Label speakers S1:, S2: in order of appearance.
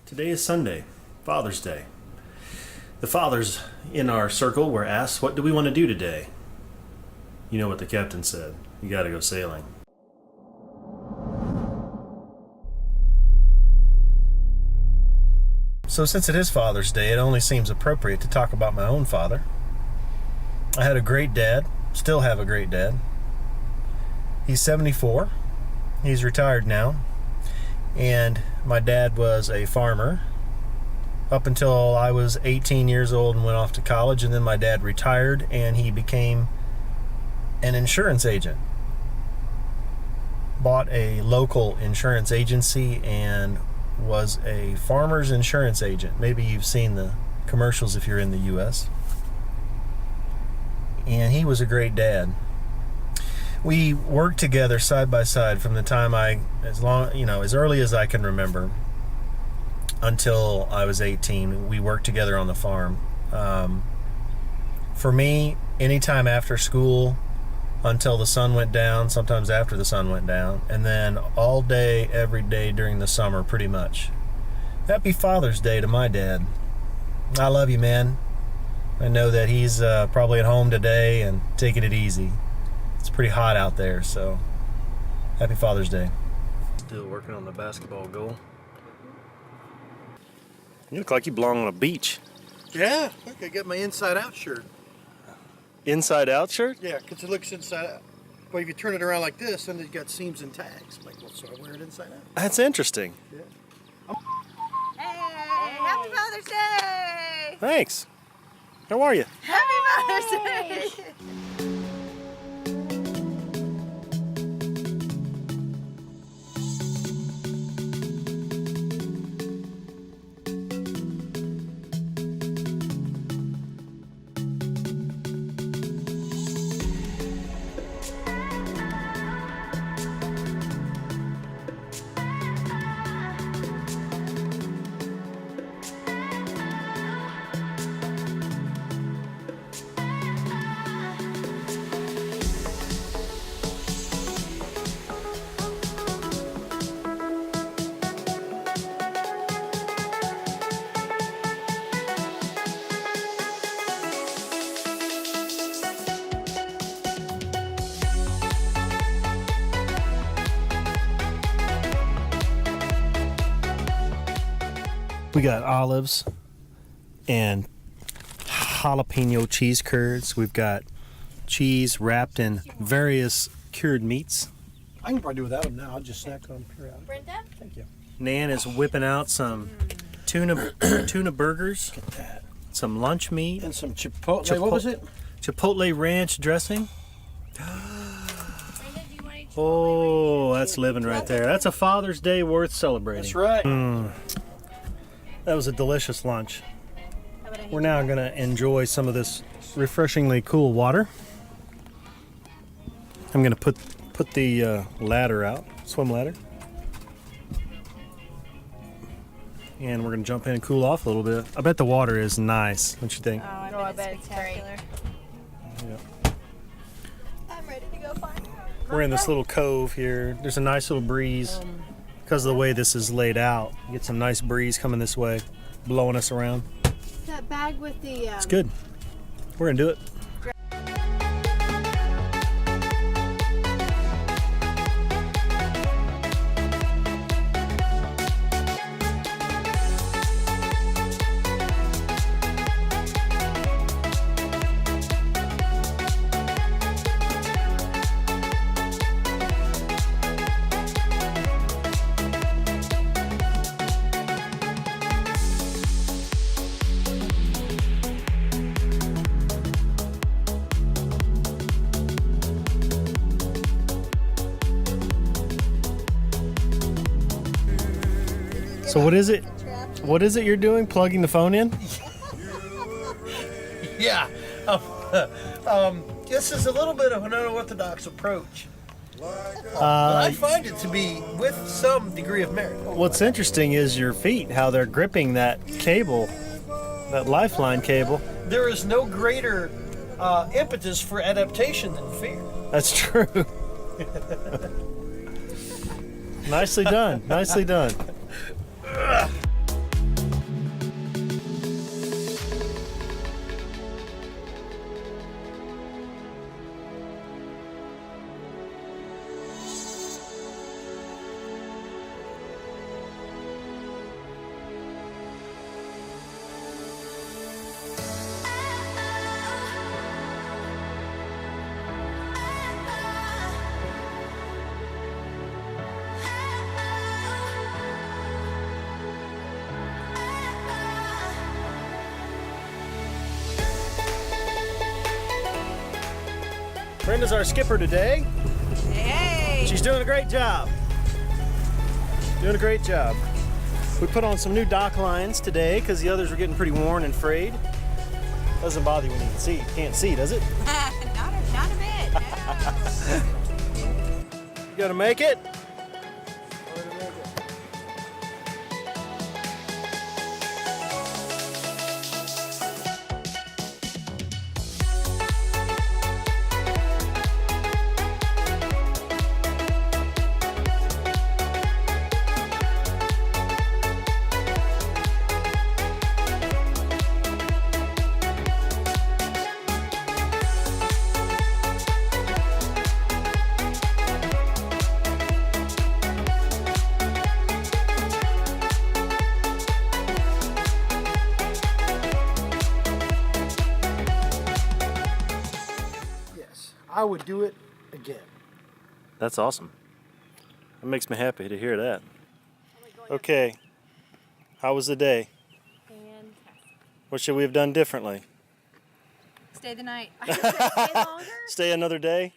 S1: Today is Sunday, Father's Day. The fathers in our circle were asked, what do we want to do today? You know what the captain said. You gotta go sailing. So since it is Father's Day, it only seems appropriate to talk about my own father. I had a great dad, still have a great dad. He's 74. He's retired now. And my dad was a farmer up until I was 18 years old and went off to college, and then my dad retired and he became an insurance agent. Bought a local insurance agency and was a farmer's insurance agent. Maybe you've seen the commercials if you're in the US. And he was a great dad. We worked together side by side from the time as early as I can remember until I was 18. We worked together on the farm. For me, anytime after school until the sun went down, sometimes after the sun went down, and then all day, every day during the summer, pretty much. Happy Father's Day to my dad. I love you, man. I know that he's probably at home today and taking it easy. It's pretty hot out there, so happy Father's Day. Still working on the basketball goal. You look like you belong on a beach.
S2: Yeah, look, I got my inside out shirt.
S1: Inside out shirt?
S2: Yeah, because it looks inside out. But if you turn it around like this, then it's got seams and tags. I'm like, well, so I wear it inside out.
S1: That's interesting.
S2: Yeah.
S3: Hey, happy Father's Day!
S1: Thanks. How are you?
S3: Happy Father's Day!
S1: We got olives and jalapeno cheese curds. We've got cheese wrapped in various cured meats.
S2: I can probably do without them now. I'll just snack on them periodically.
S3: Brenda?
S2: Thank you.
S1: Nan is whipping out some tuna burgers,
S2: Look at that.
S1: some lunch meat,
S2: And some chipotle. What was it?
S1: Chipotle ranch dressing. Oh, that's living right there. That's a Father's Day worth celebrating.
S2: That's right.
S1: That was a delicious lunch. We're now going to enjoy some of this refreshingly cool water. I'm going to put the ladder out, swim ladder. And we're going to jump in and cool off a little bit. I bet the water is nice, don't you think?
S3: Oh, I bet it's spectacular.
S1: Yeah.
S3: I'm ready to go find out.
S1: We're in this little cove here. There's a nice little breeze. Because of the way this is laid out, you get some nice breeze coming this way, blowing us around.
S3: That bag with the...
S1: It's good. We're going to do it. So what is it? What is it you're doing? Plugging the phone in?
S2: Yeah. This is a little bit of an unorthodox approach. I find it to be with some degree of merit.
S1: What's interesting is your feet, how they're gripping that cable, that lifeline cable.
S2: There is no greater impetus for adaptation than fear.
S1: That's true. Nicely done. Nicely done. Brenda's our skipper today.
S3: Hey!
S1: She's doing a great job. Doing a great job. We put on some new dock lines today because the others were getting pretty worn and frayed. Doesn't bother you when you can see. Can't see, does it?
S3: not a bit. No.
S1: You gotta make it.
S2: Yes, I would do it again.
S1: That's awesome. That makes me happy to hear that. Okay. How was the day?
S3: Fantastic.
S1: What should we have done differently?
S3: Stay the night. I should stay longer.
S1: Stay another day?